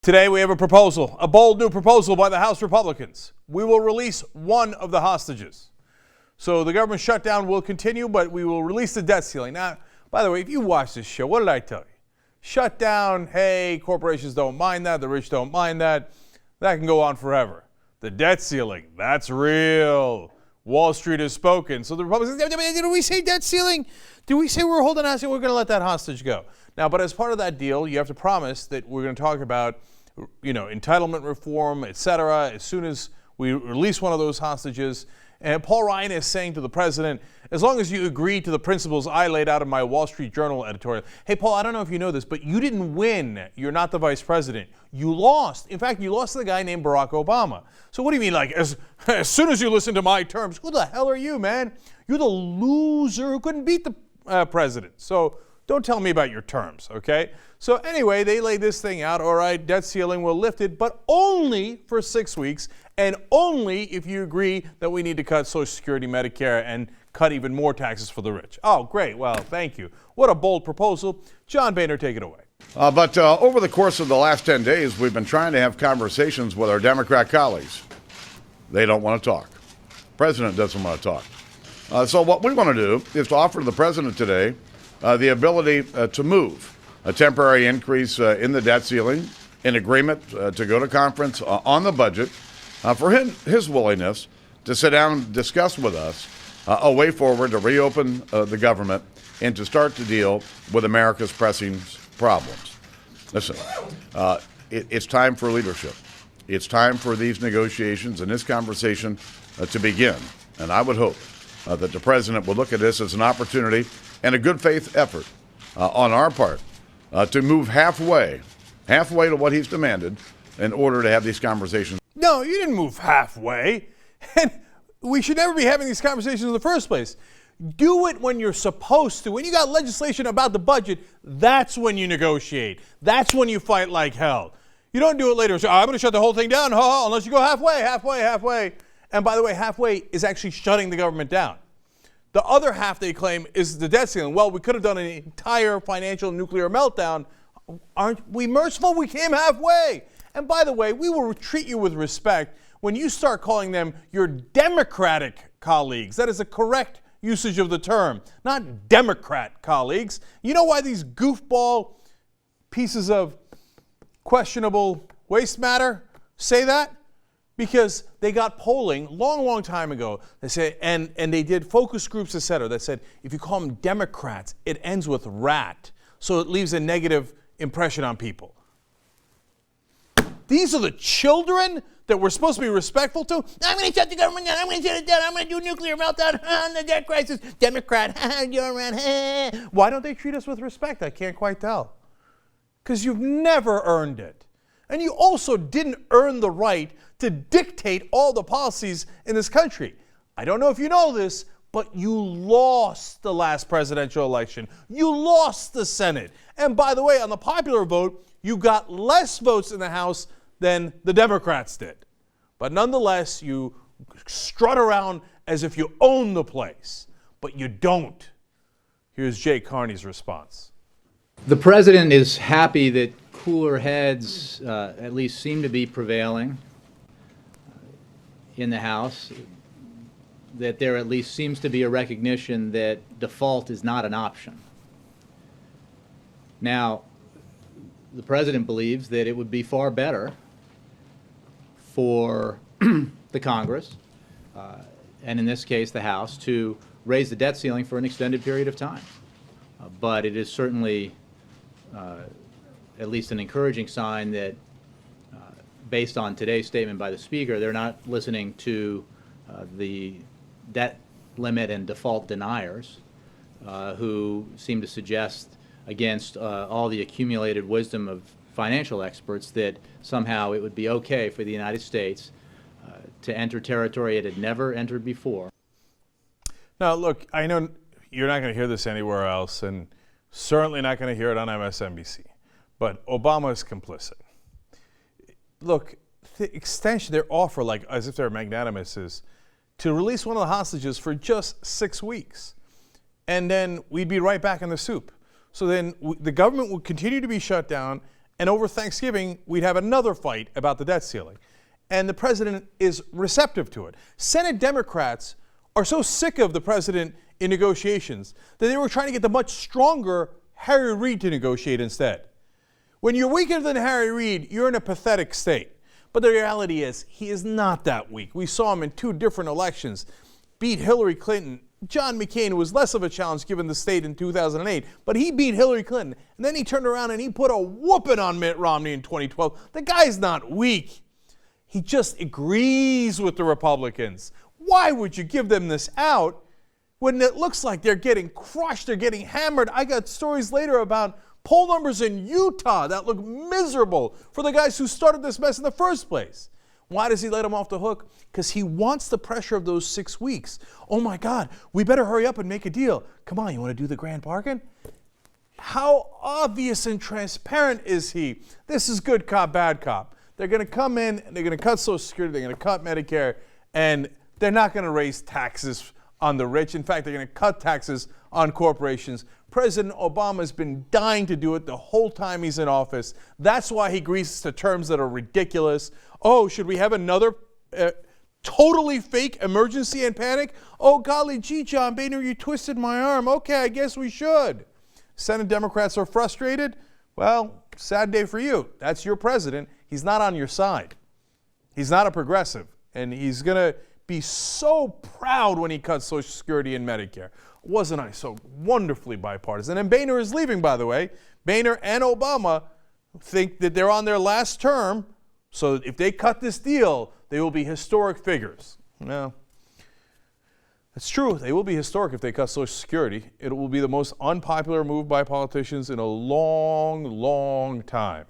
Today we have a proposal, a bold new proposal by the House Republicans. We will release one of the hostages. So the government shutdown will continue, but we will release the debt ceiling. Now, by the way, if you watch this show, what did I tell you? Shutdown, hey, corporations don't mind that, the rich don't mind that. That can go on forever. The debt ceiling, that's real. Wall Street has spoken. So the Republicans, did we say debt ceiling? Did we say we're holding hostage? We're going to let that hostage go. Now, but as part of that deal, you have to promise that we're going to talk about, entitlement reform, et cetera, as soon as we release one of those hostages. And Paul Ryan is saying to the president, as long as you agree to the principles I laid out in my Wall Street Journal editorial. Hey, Paul, I don't know if you know this, but you didn't win. You're not the vice president. You lost. In fact, you lost to the guy named Barack Obama. So what do you mean, like, as soon as you listen to my terms? Who the hell are you, man? You're the loser who couldn't beat the president. So don't tell me about your terms, okay? So anyway, they laid this thing out. All right, debt ceiling will lift it, but only for 6 weeks, and only if you agree that we need to cut Social Security, Medicare, and cut even more taxes for the rich. Oh, great. Well, thank you. What a bold proposal. John Boehner, take it away. But over the course of the last 10 days, we've been trying to have conversations with our Democrat colleagues. They don't want to talk. The president doesn't want to talk. So what we want to do is to offer to the president today the ability to move a temporary increase in the debt ceiling, in agreement to go to conference on the budget, for his willingness to sit down and discuss with us a way forward to reopen the government and to start to deal with America's pressing problems. Listen, it's time for leadership. It's time for these negotiations and this conversation to begin. And I would hope that the president would look at this as an opportunity and a good faith effort on our part to move halfway to what he's demanded in order to have these conversations. No, you didn't move halfway. And we should never be having these conversations in the first place. Do it when you're supposed to. When you got legislation about the budget, that's when you negotiate. That's when you fight like hell. You don't do it later. So, I'm going to shut the whole thing down, unless you go halfway. And by the way, halfway is actually shutting the government down. The other half they claim is the debt ceiling. Well, we could have done an entire financial nuclear meltdown. Aren't we merciful? We came halfway. And by the way, we will treat you with respect when you start calling them your Democratic colleagues. That is a correct usage of the term, not Democrat colleagues. You know why these goofball pieces of questionable waste matter say that? Because they got polling long time ago. They say, and they did focus groups, etc. That said, if you call them Democrats, it ends with rat, so it leaves a negative impression on people. These are the children that we're supposed to be respectful to. I'm going to shut the government down. I'm going to shut it down. I'm going to do a nuclear meltdown on the debt crisis. Democrat, you're around. Why don't they treat us with respect? I can't quite tell. Because you've never earned it. And you also didn't earn the right to dictate all the policies in this country. I don't know if you know this, but you lost the last presidential election. You lost the Senate. And by the way, on the popular vote, you got less votes in the House than the Democrats did. But nonetheless, you strut around as if you own the place, but you don't. Here's Jay Carney's response. The president is happy that cooler heads at least seem to be prevailing in the House, that there at least seems to be a recognition that default is not an option. Now, the president believes that it would be far better for the Congress, and in this case the House, to raise the debt ceiling for an extended period of time. But it is certainly at least an encouraging sign that, based on today's statement by the Speaker, they're not listening to the debt limit and default deniers who seem to suggest, against all the accumulated wisdom of financial experts, that somehow it would be okay for the United States to enter territory it had never entered before. Now, look, I know you're not going to hear this anywhere else, and certainly not going to hear it on MSNBC, but Obama is complicit. Look, the extension, their offer, like as if they're magnanimous, is to release one of the hostages for just 6 weeks. And then we'd be right back in the soup. So then the government would continue to be shut down, And over Thanksgiving, we'd have another fight about the debt ceiling. And the president is receptive to it. Senate Democrats are so sick of the president in negotiations that they were trying to get the much stronger Harry Reid to negotiate instead. When you're weaker than Harry Reid, you're in a pathetic state. But the reality is, he is not that weak. We saw him in 2 different elections, beat Hillary Clinton. John McCain was less of a challenge given the state in 2008, but he beat Hillary Clinton. And then he turned around and he put a whooping on Mitt Romney in 2012. The guy's not weak. He just agrees with the Republicans. Why would you give them this out when it looks like they're getting crushed, they're getting hammered? I got stories later about poll numbers in Utah that look miserable for the guys who started this mess in the first place. Why does he let them off the hook? Because he wants the pressure of those 6 weeks. Oh my God, we better hurry up and make a deal. Come on, you want to do the grand bargain? How obvious and transparent is he? This is good cop, bad cop. They're going to come in, and they're going to cut Social Security, they're going to cut Medicare, and they're not going to raise taxes on the rich. In fact, they're going to cut taxes on corporations. President Obama has been dying to do it the whole time he's in office. That's why he agrees to terms that are ridiculous. Oh, should we have another totally fake emergency and panic? Oh, golly gee, John Boehner, you twisted my arm. Okay, I guess we should. Senate Democrats are frustrated. Well, sad day for you. That's your president. He's not on your side. He's not a progressive. And he's going to be so proud when he cuts Social Security and Medicare. Wasn't I so wonderfully bipartisan? And Boehner is leaving, by the way. Boehner and Obama think that they're on their last term, so if they cut this deal, they will be historic figures. No, it's true. They will be historic if they cut Social Security. It will be the most unpopular move by politicians in a long, long time.